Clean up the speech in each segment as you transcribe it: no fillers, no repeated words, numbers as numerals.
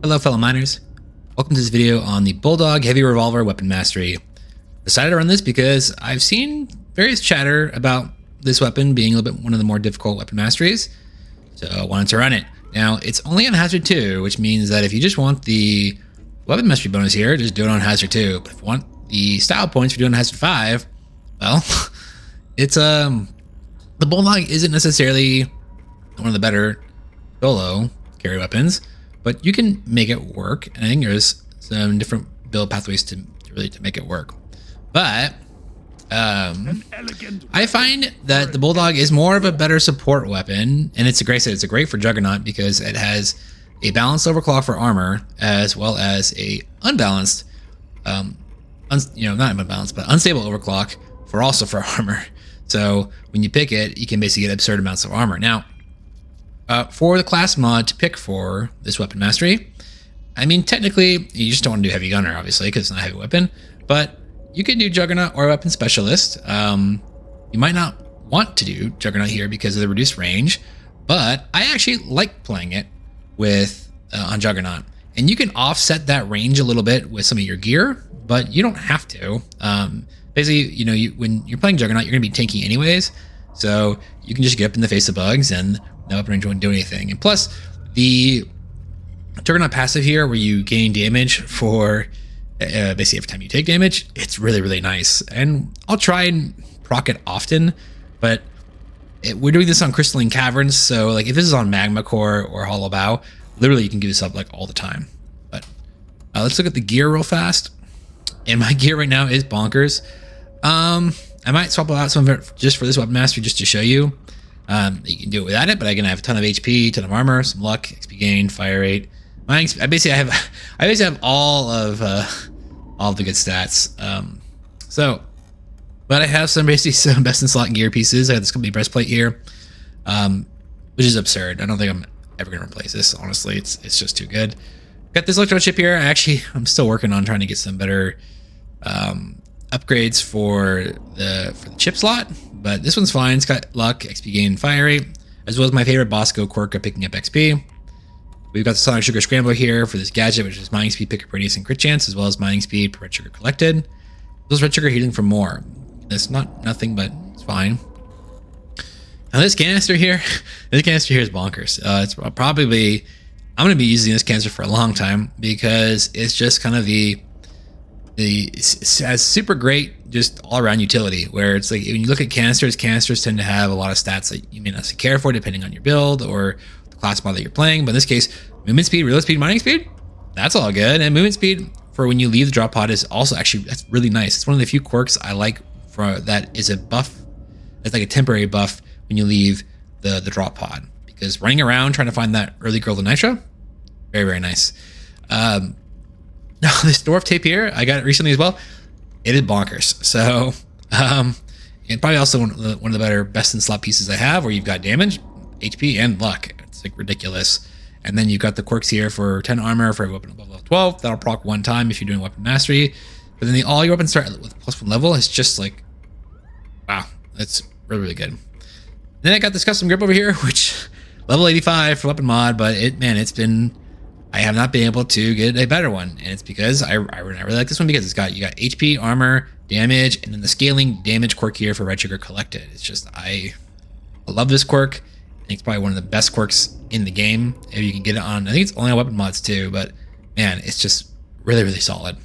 Hello fellow miners, welcome to this video on the Bulldog Heavy Revolver Weapon Mastery. Decided to run this because I've seen various chatter about this weapon being a little bit one of the more difficult weapon masteries, so I wanted to run it. Now it's only on Hazard 2, which means that if you just want the weapon mastery bonus here, just do it on Hazard 2. But if you want the style points for doing Hazard 5, well, it's the Bulldog isn't necessarily one of the better solo carry weapons, but you can make it work, and I think there's some different build pathways to make it work. But I find that the Bulldog is more of a better support weapon, and it's a great for Juggernaut because it has a balanced overclock for armor as well as a unbalanced, not unbalanced, but unstable overclock for armor. So when you pick it, you can basically get absurd amounts of armor. Now, for the class mod to pick for this weapon mastery, I mean, technically, you just don't want to do heavy gunner, obviously, because it's not a heavy weapon, but you can do Juggernaut or weapon specialist. You might not want to do Juggernaut here because of the reduced range, but I actually like playing it with on Juggernaut. And you can offset that range a little bit with some of your gear, but you don't have to. Basically, when you're playing Juggernaut, you're going to be tanky anyways, so you can just get up in the face of bugs and no weapon range won't do anything. And plus, the Juggernaut passive here, where you gain damage for basically every time you take damage, it's really, really nice. And I'll try and proc it often, but we're doing this on Crystalline Caverns, so like if this is on Magma Core or Hollow Bow, literally you can do this up like all the time. But let's look at the gear real fast. And my gear right now is bonkers. I might swap out some of it just for this weapon mastery, just to show you. You can do it without it, but again, I have a ton of HP, ton of armor, some luck, XP gain, fire rate. I basically have all of the good stats. But I have some best in slot gear pieces. I have this company breastplate here, which is absurd. I don't think I'm ever gonna replace this. Honestly, it's just too good. Got this electro chip here. I'm still working on trying to get some better upgrades for the chip slot, but this one's fine. It's got luck, XP gain, fire rate, as well as my favorite Bosco quirk of picking up XP. We've got the Sonic Sugar Scrambler here for this gadget, which is mining speed, picker radius, and crit chance, as well as mining speed per red sugar collected. Those red sugar healing for more. It's nothing, but it's fine. Now this canister here, is bonkers. It's probably, I'm going to be using this canister for a long time because it's just kind of it has super great just all around utility, where it's like when you look at canisters tend to have a lot of stats that you may not care for depending on your build or the class mod that you're playing. But in this case, movement speed, reload speed, mining speed, that's all good. And movement speed for when you leave the drop pod is also that's really nice. It's one of the few quirks I like for that is a buff. It's like a temporary buff when you leave the drop pod, because running around trying to find that early girl to nitro, very, very nice. Now this dwarf tape here, I got it recently as well. It is bonkers. So, and probably also one of the better best in slot pieces I have, where you've got damage, HP, and luck. It's like ridiculous. And then you've got the quirks here for 10 armor for a weapon above level 12. That'll proc one time if you're doing weapon mastery. But then all your weapons start with +1 level. It's just like, wow, that's really, really good. Then I got this custom grip over here, which level 85 for weapon mod, but I have not been able to get a better one, and it's because I really like this one because you got HP, armor, damage, and then the scaling damage quirk here for red sugar collected. It's just I love this quirk. I think it's probably one of the best quirks in the game if you can get it on. I think it's only on weapon mods too, but man, it's just really, really solid.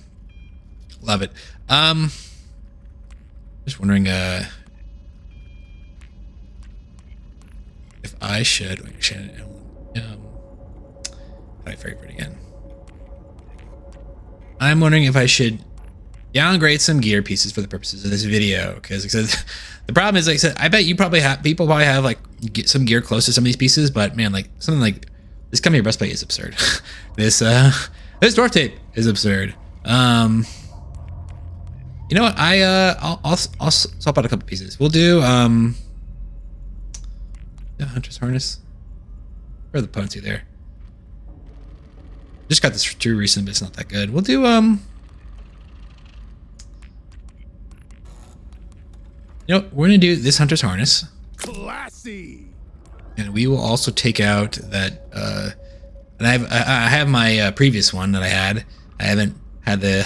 Love it. Just wondering if I should. Again. I'm wondering if I should downgrade some gear pieces for the purposes of this video, because the problem is, like I said, I bet people probably have like some gear close to some of these pieces, but man, like something like this come here breastplate is absurd. this dwarf tape is absurd. You know what? I'll swap out a couple pieces. We'll do the Hunter's Harness. Where are the potency there? Just got this too recent, but it's not that good. We'll do we're gonna do this Hunter's Harness. Classy. And we will also take out that And I have my previous one that I had. I haven't had the.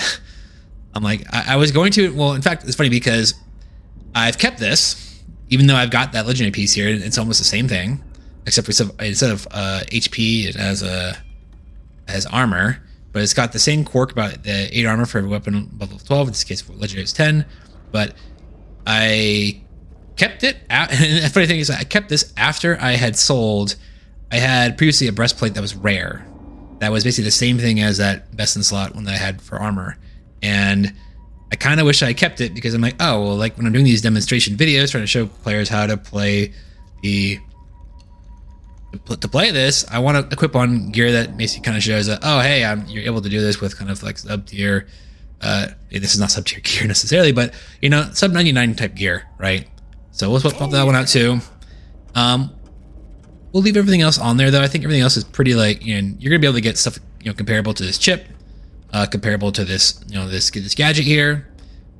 I'm like I was going to. Well, in fact, it's funny because I've kept this, even though I've got that legendary piece here. It's almost the same thing, except for instead of HP, it has armor. But it's got the same quirk about the 8 armor for every weapon level 12. In this case, legendary is 10. But I kept it out. And the funny thing is, I kept this after I had sold. I had previously a breastplate that was rare. That was basically the same thing as that best in slot one that I had for armor. And I kind of wish I kept it because I'm like, oh, well, like when I'm doing these demonstration videos, trying to show players how to play to play this, I want to equip on gear that basically kind of shows that, oh, hey, you're able to do this with kind of like sub tier. This is not sub tier gear necessarily, but you know, sub 99 type gear, right? So we'll pop that one out too. We'll leave everything else on there though. I think everything else is pretty like, you know, you're gonna be able to get stuff, you know, comparable to this chip, comparable to this, you know, this gadget here.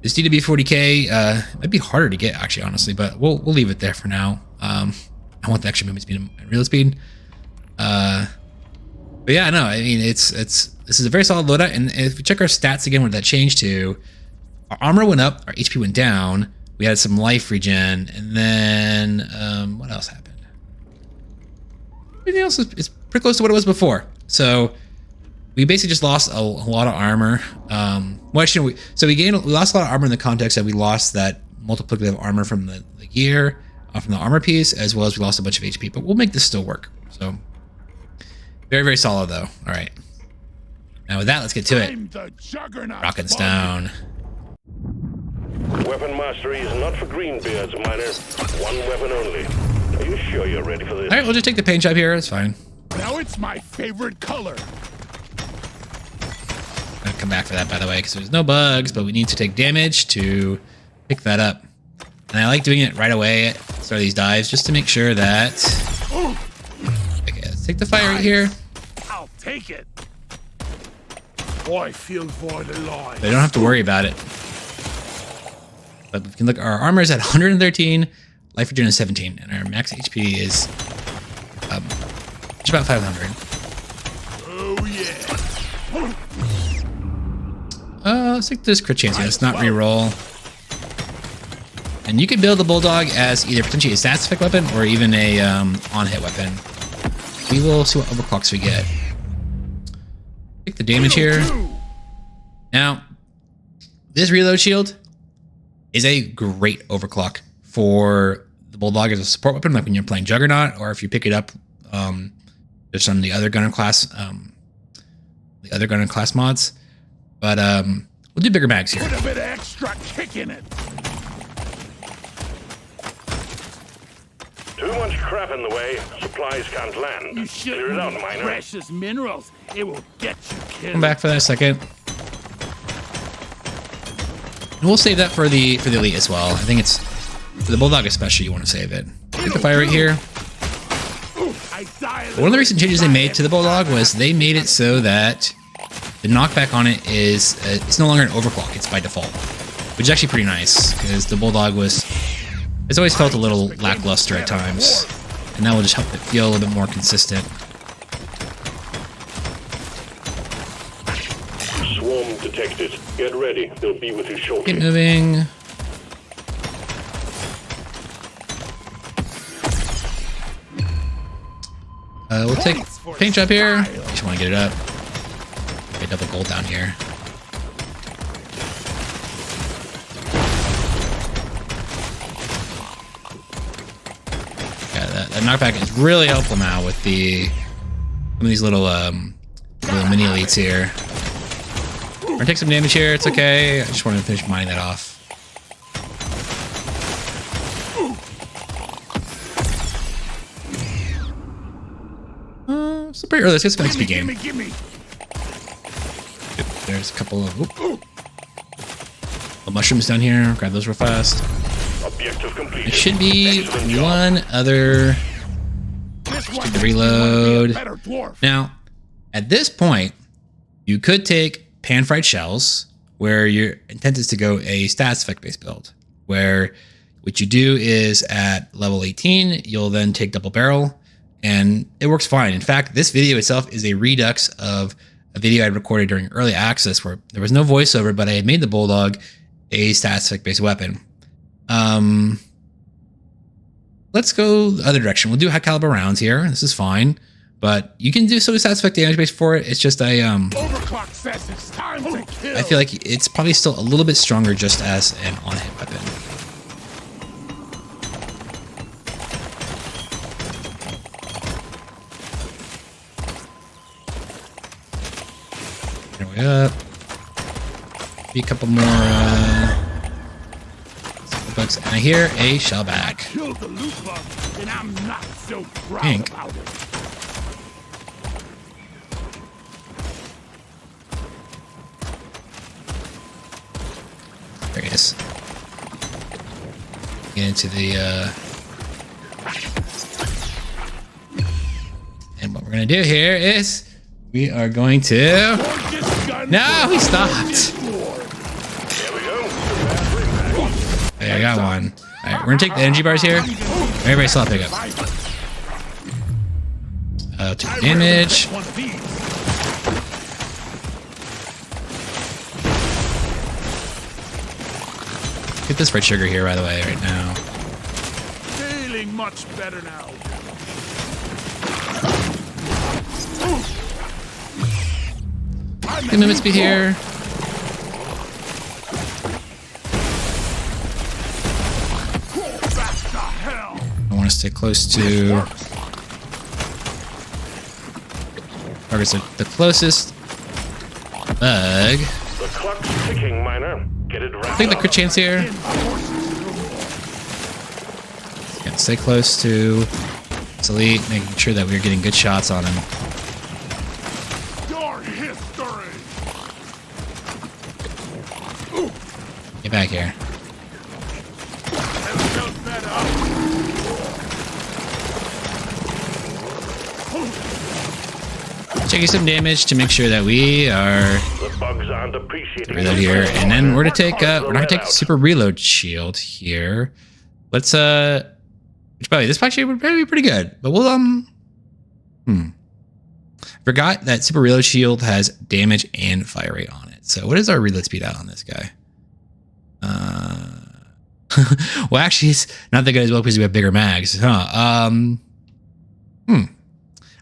This DW40K might be harder to get actually, honestly, but we'll leave it there for now. I want the extra movement speed and real speed. But yeah, no, I mean, this is a very solid loadout. And if we check our stats again, what that changed to, our armor went up, our HP went down. We had some life regen, and then what else happened? Everything else is pretty close to what it was before. So we basically just lost a lot of armor. Well, actually, we lost a lot of armor in the context that we lost that multiplicative armor from the gear. From the armor piece, as well as we lost a bunch of HP, but we'll make this still work. So very, very solid though. All right. Now with that, let's get to it. Rockin' Stone. Weapon mastery is not for greenbeards, miner. One weapon only. Are you sure you're ready for this? All right, we'll just take the paint job here. It's fine. Now it's my favorite color. I'm gonna come back for that, by the way, because there's no bugs, but we need to take damage to pick that up. And I like doing it right away at the start of these dives, just to make sure that... Okay, let's take the fire right here. I'll take it. I feel void alive. They don't have to worry about it. But we can look, our armor is at 113, life regen is 17, and our max HP is just about 500. Oh yeah. Let's take this crit chance. Let's not reroll. And you can build the Bulldog as either potentially a stats-effect weapon or even a on-hit weapon. We will see what overclocks we get. Take the damage here. Now, this reload shield is a great overclock for the Bulldog as a support weapon, like when you're playing Juggernaut, or if you pick it up just on the other gunner class, mods. But we'll do bigger mags here. Put a bit of extra kick in it. Too much crap in the way. Supplies can't land. You should Clear it out, miner. precious minerals. It will get you killed. Come back for that a second. And we'll save that for the elite as well. I think it's for the Bulldog especially. You want to save it. Take the fire right here. One of the recent changes they made to the Bulldog was they made it so that the knockback on it is it's no longer an overclock. It's by default, which is actually pretty nice because the Bulldog it's always felt a little lackluster at times, and that will just help it feel a little bit more consistent. Swarm detected. Get ready. They'll be with you shortly. Keep moving. We'll take paint job here. Just want to get it up. Okay, double gold down here. That knockback is really helpful now with some of these little mini elites here. We're gonna take some damage here. It's okay. I just wanted to finish mining that off. It's pretty early. Let's get some XP game. Gimme. There's a couple of mushrooms down here. Grab those real fast. Objective completed. It should be one other. Just do the reload. Now, at this point, you could take pan-fried shells, where your intent is to go a stats effect based build, where what you do is at level 18, you'll then take double barrel, and it works fine. In fact, this video itself is a redux of a video I recorded during early access where there was no voiceover, but I had made the Bulldog a stats effect based weapon. Let's go the other direction. We'll do high caliber rounds here. This is fine, but you can do so stats effect damage base for it. It's just Overclock says it's time to kill. I feel like it's probably still a little bit stronger just as an on-hit weapon. There we up. Be a couple more bugs. And I hear a shellback. Killed the loot bug, and I'm not so proud Pink. about it. There he is. Get into the and what we're gonna do here is we are going to no, he stopped. There, I got one. Alright, we're gonna take the energy bars here. Everybody slot pick up. Take the damage. Get this red sugar here, by the way, right now. Feeling much better now. The mimics be here. Back to hell. I want to stay close to targets the closest bug. The clock's ticking, Miner. Get it right. Take the crit chance here. Yeah, stay close to Elite, making sure that we're getting good shots on him. Your history. Get back here. Checking some damage to make sure that we are The bugs aren't appreciating reload here, and then we're gonna take we're not gonna take the super reload shield here. Let's which by the way, this actually would probably be pretty good, but we'll forgot that super reload shield has damage and fire rate on it. So what is our reload speed out on this guy? Well, actually, it's not that good as well because we have bigger mags, huh?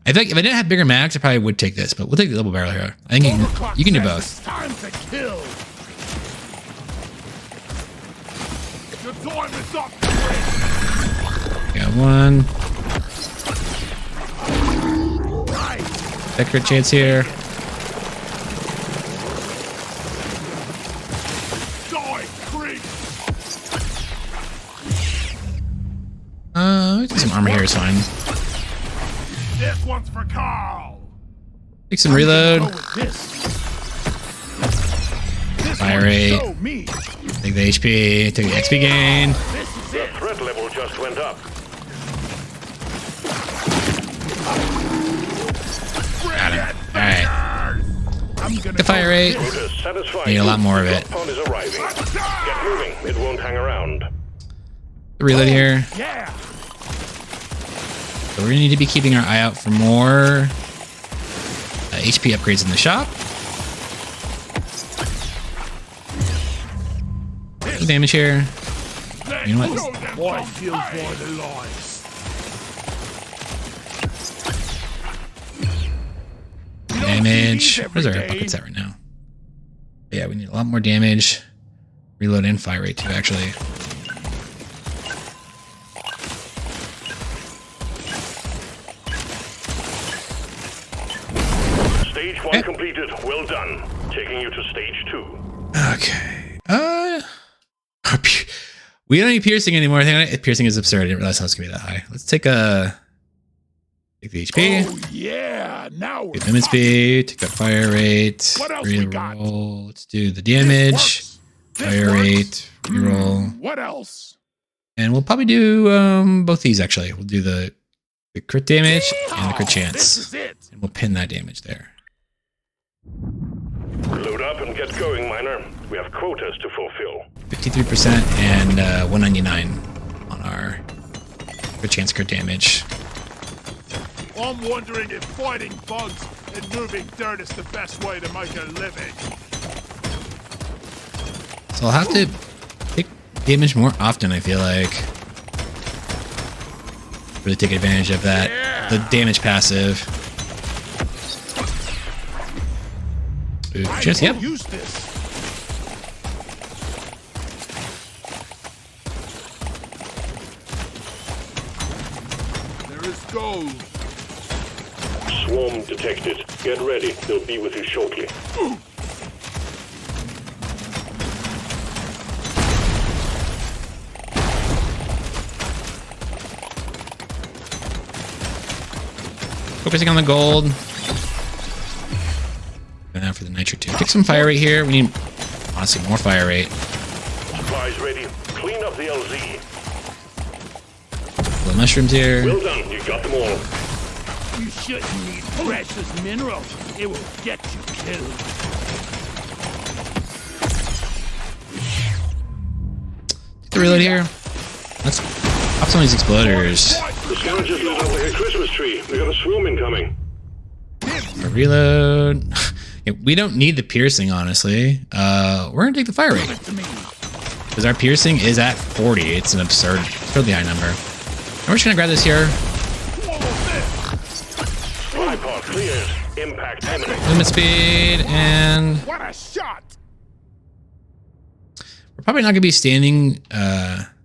I think if I didn't have bigger mags, I probably would take this, but we'll take the double barrel here. I think you can do both. Time to kill. Your time is up. Got one. Right. Vector chance here. Die, creep. Get some armor here is fine. This one's for Carl. Take some reload. Go with this. This Fire one rate. show me. Take the HP. Take the XP gain. This is The it. threat level just went up. Got him. Alright. I'm gonna The fire rate. Quota satisfied. Need a lot more of it. Drop pod is arriving. Get moving. It won't hang around. The reload here. Yeah. So we're gonna need to be keeping our eye out for more HP upgrades in the shop. Any damage here. You know what? Boy feels more than lies. Damage. Where's our buckets at right now? Yeah, we need a lot more damage. Reload and fire rate too, actually. Stage 1 completed. Well done. Taking you to stage 2. Okay. We don't need piercing anymore. I think piercing is absurd. I didn't realize how it's gonna be that high. Let's take the HP. Oh yeah, now we're Get movement speed. Take that fire rate. What else we got? Reroll. Let's do the damage. Fire rate. Reroll. What else? And we'll probably do both these actually. We'll do the crit damage and the crit This chance. is it. And we'll pin that damage there. Load up and get going, Miner. We have quotas to fulfill. 53% and 199 on our crit chance crit damage. I'm wondering if fighting bugs and moving dirt is the best way to make a living. So I'll have to take damage more often, I feel like. Really take advantage of that. Yeah. The damage passive. Ooh, just, yep. Use this. There is gold. Swarm detected. Get ready. They'll be with you shortly. Focusing on the gold. And now for the nitro too. Take some fire rate here. We need, honestly, more fire rate. Supplies ready. Clean up the LZ. Little mushrooms here. Well done. You got them all. You shouldn't need precious minerals. It will get you killed. Take the reload here. Let's pop some of these exploders. The scanner just lit up like a Christmas tree. We got a swarm incoming. A reload. Yeah, we don't need the piercing, honestly. We're gonna take the fire rate because our piercing is at 40. It's an absurdly high number. And we're just gonna grab this here. Tripod cleared. Impact imminent. Limit speed, and What a shot! we're probably not gonna be standing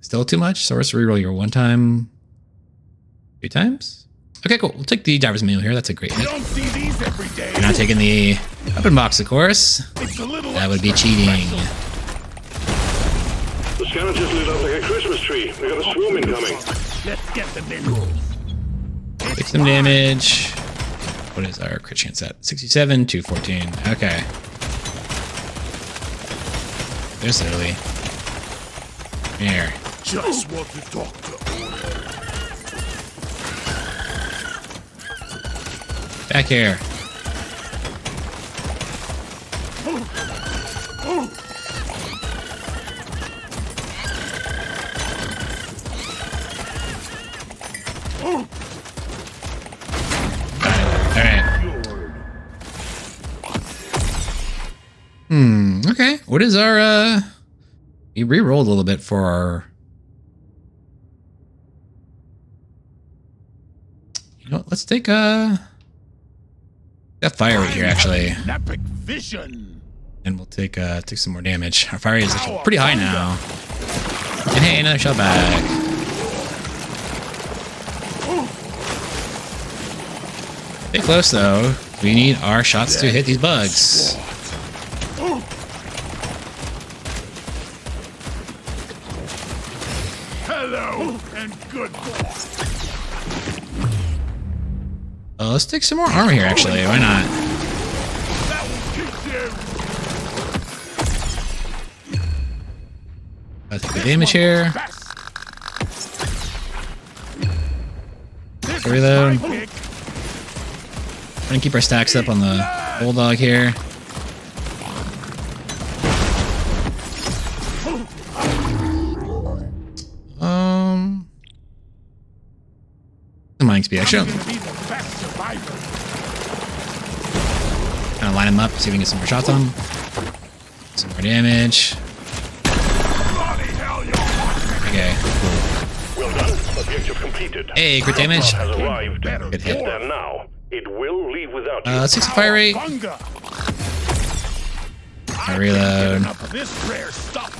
still too much. So let's reroll your 1 time, 2 times. Okay, cool. We'll take the diver's manual here. That's a great You hit. don't see these every day. We're not taking the weapon box, of course. It's a little That would be extra cheating. special. The scanner just lit up like a Christmas tree. We got a swarm incoming. Let's get the minerals. Take some damage. What is our crit chance at? 67 to 14. Okay. There's Lily. Here. Just what the doctor ordered. Back here. Okay. What is our we re-rolled a little bit for our, you know what, let's take that fire rate here actually. Epic vision. And we'll take some more damage. Our fire rate is actually pretty high now. And hey, another shot back. Stay close though. We need our shots to hit these bugs. Hello and goodbye. Let's take some more armor here actually. Why not? That will teach you. I'll take the damage here. This Reload. is my pick. We're gonna keep our stacks up on the Bulldog here. The mining speed. Actually, I'm gonna be the best survivor. kind of line them up, see if we can get some more shots on them. Some more damage. Bloody hell, you're Okay, cool. Well done. Objective completed. Hey, crit damage. Has arrived. better. Good hit. There now. It will leave without you. Let's take some fire rate. Bunga. I reload. Enough of this rare stuff.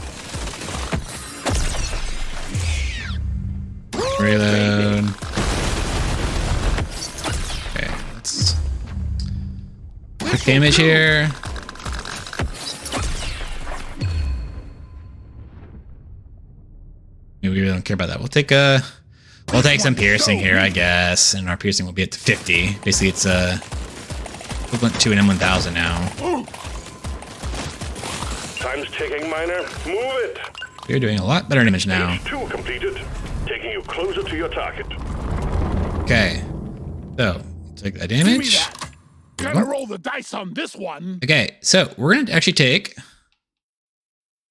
Reload. Okay, let's quick damage here. We really don't care about that. We'll take some piercing here, I guess, and our piercing will be at 50. Basically, it's equivalent to an M1000 now. Time's ticking, Miner. Move it. We're doing a lot better damage now. Stage 2 completed. Taking you closer to your target. Okay, so take that Give me damage. that. Gotta roll the dice on this one. Okay, so we're gonna actually take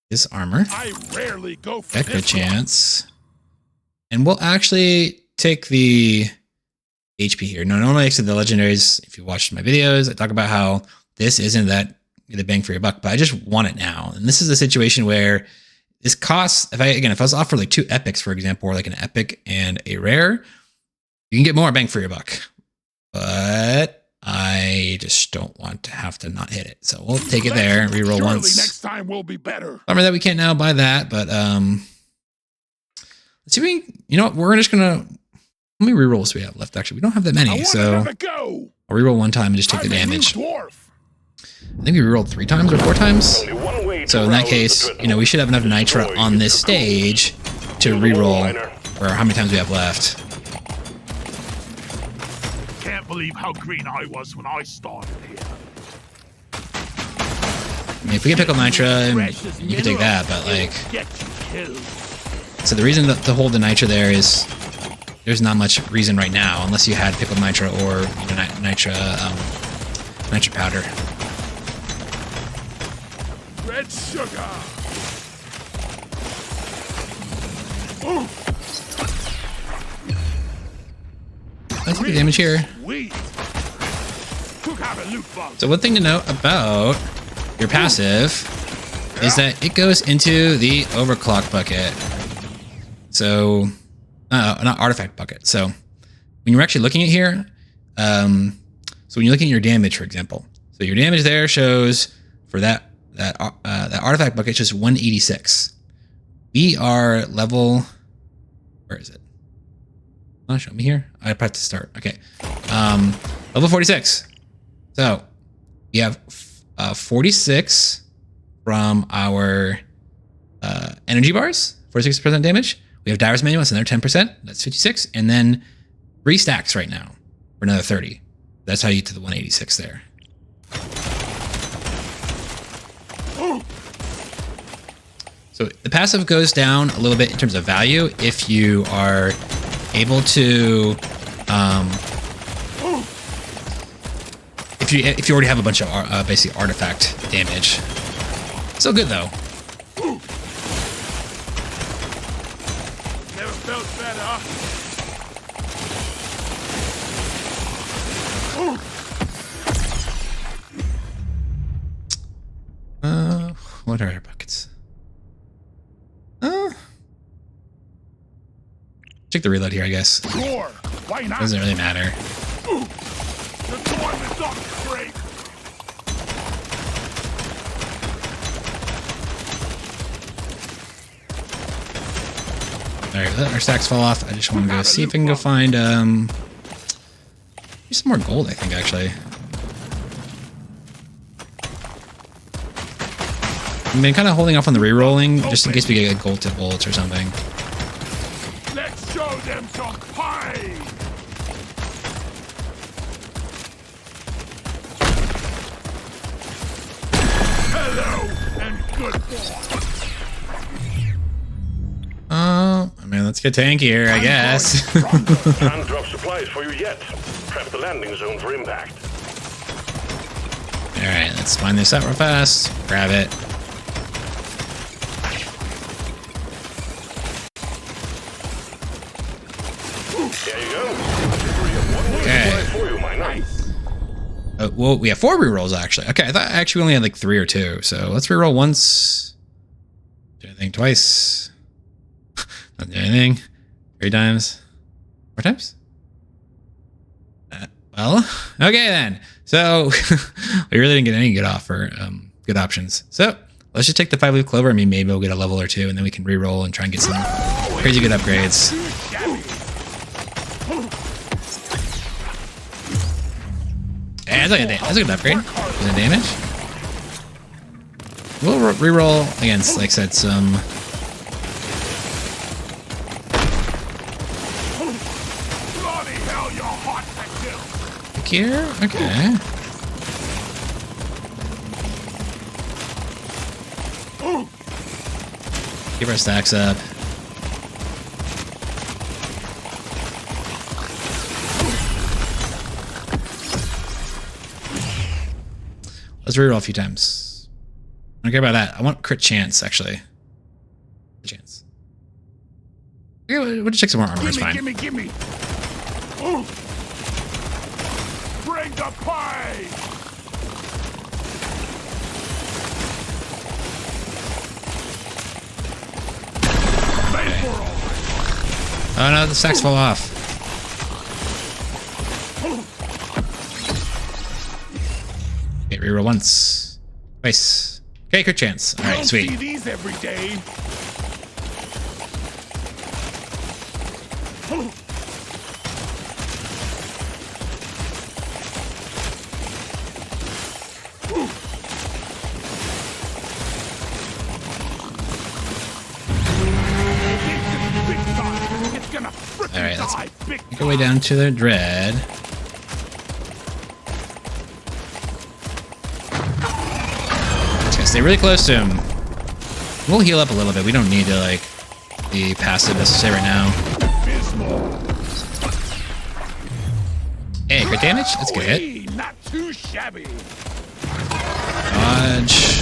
this armor. I rarely go for That crit this one. chance. And we'll actually take the HP here. Now, normally, actually, the legendaries, if you watched my videos, I talk about how this isn't that the bang for your buck, but I just want it now. And this is a situation where this costs, if I was offered like 2 epics, for example, or like an epic and a rare, you can get more bang for your buck. But I just don't want to have to not hit it. So we'll take it there and reroll once. Next time will be better. Bummer that we can't now buy that, but let's see if we, you know what, we're just gonna, how many rerolls do we have left? Actually, we don't have that many, so I'll reroll one time and just take the damage. I think we rerolled 3 times or 4 times. So in that case, you know, we should have enough nitra on this stage to reroll, or how many times we have left. Can't believe how green I was when I started here. I mean, if we get pickled nitra, you can take that, but like, so the reason to hold the nitra there is there's not much reason right now, unless you had pickled nitra or, you know, nitra powder. Red sugar. Let's take the damage here. So one thing to note about your passive is that it goes into the overclock bucket. So, not artifact bucket. So when you're actually looking at here, so when you're looking at your damage, for example, so your damage there shows for that artifact bucket just 186. We are level, where is it? Oh, show me here. I have to start. Okay. Level 46. So we have 46 from our energy bars, 46% damage. We have Diver's Manual, that's another 10%. That's 56. And then 3 stacks right now for another 30. That's how you get to the 186 there. So the passive goes down a little bit in terms of value if you are able to, if you already have a bunch of basic artifact damage. Still good though. Never felt better. What are our buckets? Check the reload here, I guess. Sure. Why not? Doesn't really matter. The storm is up straight. Alright, let our stacks fall off. I just want to go see if I can go find some more gold, I think, actually. I've been kind of holding off on the re-rolling just in case we get gold tip bullets or something. Let's show them some pie. Hello and good boy. I mean, let's get tankier, I guess. Can't drop supplies for you yet. Prep the landing zone for impact. Alright, let's find this out real fast. Grab it. There you go. Okay. For you, my knight. Well, we have 4 rerolls actually. Okay, I thought actually we only had like 3 or 2. So let's reroll once. Do anything twice. Not do anything. 3 times. 4 times? Well, okay then. So we really didn't get any good offer, good options. So let's just take the 5-leaf clover. I mean, maybe we'll get a level or 2, and then we can reroll and try and get some crazy good upgrades. Yeah, that's a good upgrade. Is it damage? We'll reroll against, like I said, some. Bloody hell, you're hot to kill. Here? Okay. Keep our stacks up. Let's reroll a few times. I don't care about that. I want crit chance, actually. Crit chance. Okay, we'll just check some more armor. It's fine. Gimme. to pay! Oh no, the stacks fall off. Okay, reroll once. Twice. Okay, quick chance. Alright, sweet. See these every day. Alright, let's make our way down to the dread. Just gotta stay really close to him. We'll heal up a little bit. We don't need to, like, be passive necessary right now. Hey, crit damage? That's a good hit. Not too shabby. Dodge.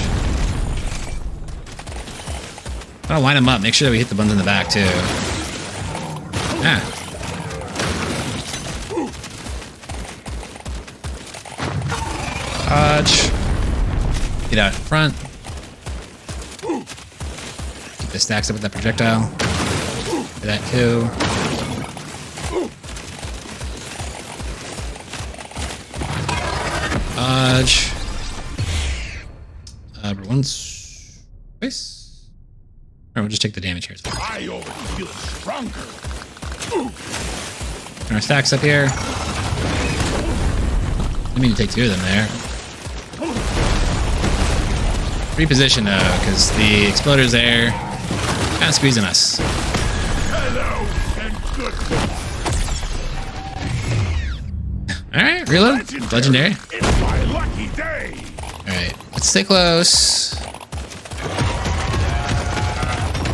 I'll line them up. Make sure that we hit the buttons in the back, too. Ah. Dodge. Get out in front. Keep the stacks up with that projectile. Do that too. Dodge. Once. Twice. Alright, we'll just take the damage here. I always feel stronger. Our stacks up here. I mean to take two of them there. Reposition though, because the exploder's there. Kind of squeezing us. Hello and good. Alright, reload. Legendary. It's my lucky day. Alright, let's stay close. Get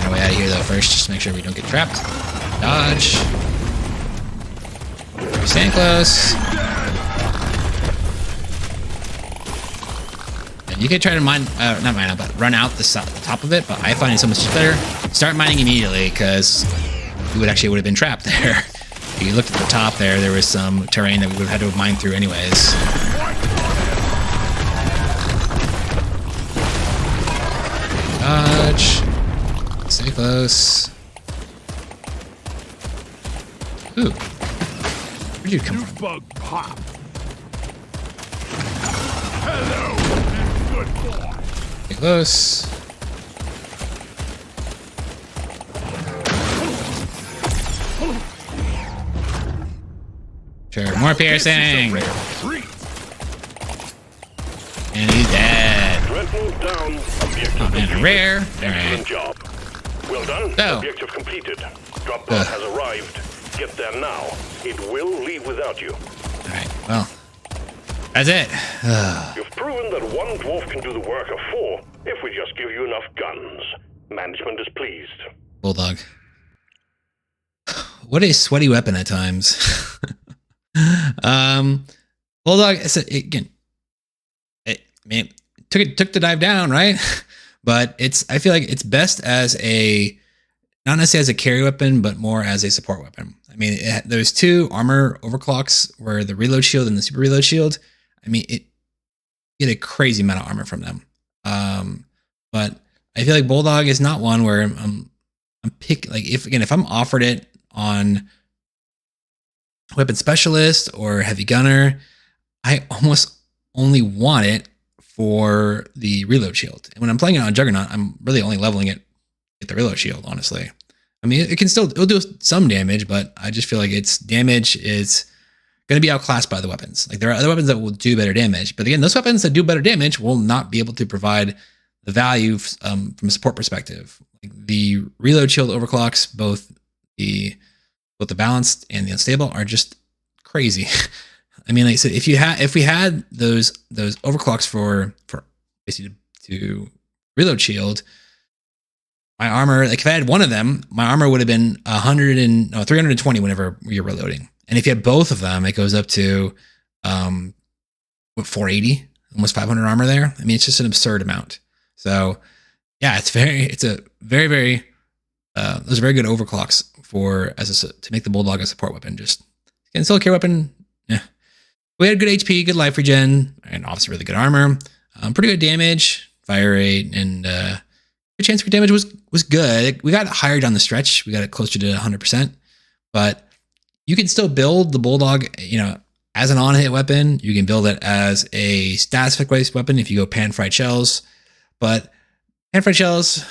our way out of here though first, just to make sure we don't get trapped. Dodge. Staying close. And you could try to mine, not mine, but run out the top of it, but I find it so much better. Start mining immediately, because we would have been trapped there. If you looked at the top there was some terrain that we would have had to mine through anyways. Dodge. Stay close. Ooh. Where'd you come from? Bug pop. Hello and good boy. Stay close. Sure, more piercing. And he's dead. Oh man, rare. Alright. Job. Well done. So. Objective completed. Drop pod has arrived. Get there now. It will leave without you. Alright, well. That's it. You've proven that one dwarf can do the work of four if we just give you enough guns. Management is pleased. Bulldog. What a sweaty weapon at times. Bulldog, again, took the dive down, right? But I feel like it's best as not necessarily as a carry weapon, but more as a support weapon. I mean, those two armor overclocks were the reload shield and the super reload shield. I mean, you get a crazy amount of armor from them. But I feel like Bulldog is not one where I'm like, if I'm offered it on weapon specialist or heavy gunner, I almost only want it for the reload shield. And when I'm playing it on Juggernaut, I'm really only leveling it at the reload shield, honestly. I mean, it'll do some damage, but I just feel like its damage is going to be outclassed by the weapons. Like, there are other weapons that will do better damage, but again, those weapons that do better damage will not be able to provide the value from a support perspective. Like, the reload shield overclocks, both the balanced and the unstable, are just crazy. I mean, like I said, if we had those overclocks for basically to reload shield, my armor, like if I had one of them, my armor would have been 320 whenever you're reloading. And if you have both of them, it goes up to 480, almost 500 armor there. I mean, it's just an absurd amount. So yeah, those are very good overclocks to make the Bulldog a support weapon. Just, and still a carry weapon. Yeah. We had good HP, good life regen, and obviously really good armor. Pretty good damage, fire rate, and good chance for damage was good. We got it higher down the stretch. We got it closer to 100%, but you can still build the Bulldog, as an on-hit weapon. You can build it as a status effect-based weapon if you go pan-fried shells. But pan-fried shells,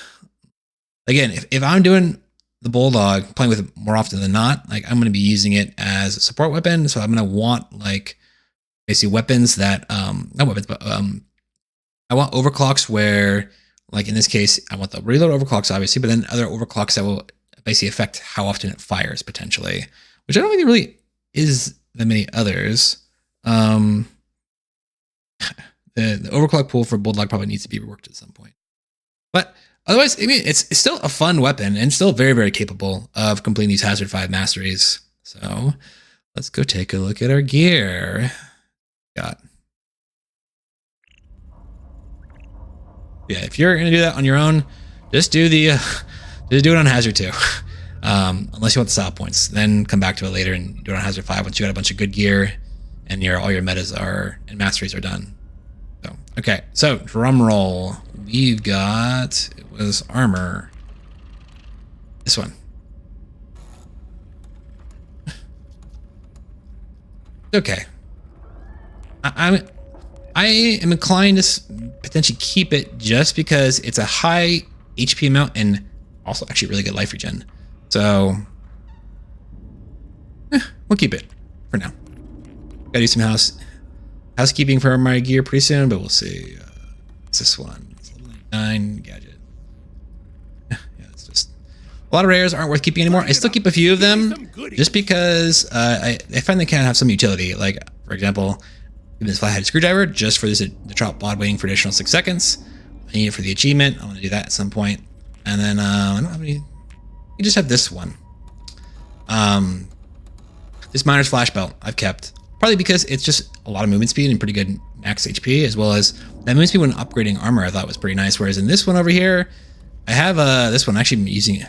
again, if I'm doing the Bulldog, playing with it more often than not, like I'm going to be using it as a support weapon. So I'm going to want like basically weapons that, not weapons, but I want overclocks where, like in this case, I want the reload overclocks, obviously, but then other overclocks that will basically affect how often it fires potentially, which I don't think it really is that many others. The overclock pool for Bulldog probably needs to be reworked at some point. But otherwise, I mean, it's still a fun weapon and still very, very capable of completing these Hazard 5 masteries. So let's go take a look at our gear. Yeah, if you're gonna do that on your own, just do just do it on Hazard 2. Unless you want the style points, then come back to it later and do it on Hazard 5 once you got a bunch of good gear and all your metas and masteries are done. So okay, so drum roll. We've got, it was armor. This one. Okay. I am inclined to potentially keep it just because it's a high HP amount and also actually really good life regen. So we'll keep it for now. Gotta do some housekeeping for my gear pretty soon, but we'll see. It's this one. It's level 9 gadget. Yeah, it's just a lot of rares aren't worth keeping anymore. I still keep a few of them just because I find they can have some utility. Like for example, this flathead screwdriver just for this the drop bod waiting for additional 6 seconds. I need it for the achievement. I want to do that at some point. And then I don't have any. You just have this one. This miner's flash belt I've kept probably because it's just a lot of movement speed and pretty good max HP, as well as that movement speed when upgrading armor I thought was pretty nice. Whereas in this one over here, I have this one actually using it.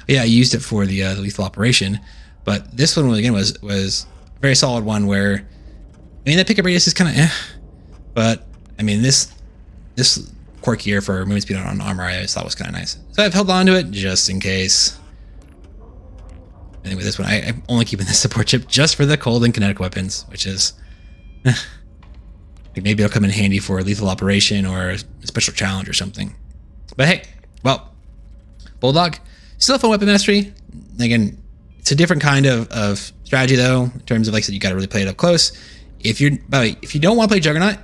Yeah, I used it for the lethal operation, but this one again was a very solid one where, I mean, that pickup radius is kind of but I mean this quirk here for movement speed on armor I always thought was kind of nice. So I've held on to it just in case. Anyway, this one, I'm only keeping this support chip just for the cold and kinetic weapons, which is, like maybe it'll come in handy for a lethal operation or a special challenge or something. But hey, well, Bulldog, still a fun weapon mastery. Again, it's a different kind of strategy though, in terms of, like I said, you got to really play it up close. If you don't want to play Juggernaut,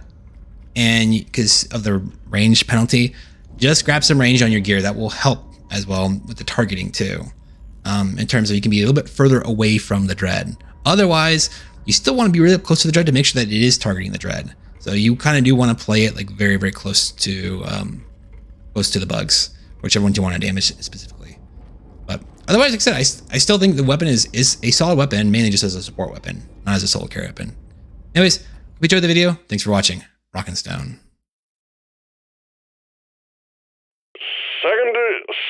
and because of the range penalty, just grab some range on your gear. That will help as well with the targeting too. In terms of you can be a little bit further away from the dread. Otherwise, you still want to be really close to the dread to make sure that it is targeting the dread. So you kind of do want to play it like very, very close to the bugs, whichever ones you want to damage specifically. But otherwise, like I said, I still think the weapon is a solid weapon, mainly just as a support weapon, not as a solo carry weapon. Anyways, hope you enjoyed the video. Thanks for watching. Rockin' Stone.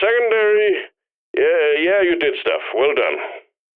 Secondary. Yeah, you did stuff. Well done.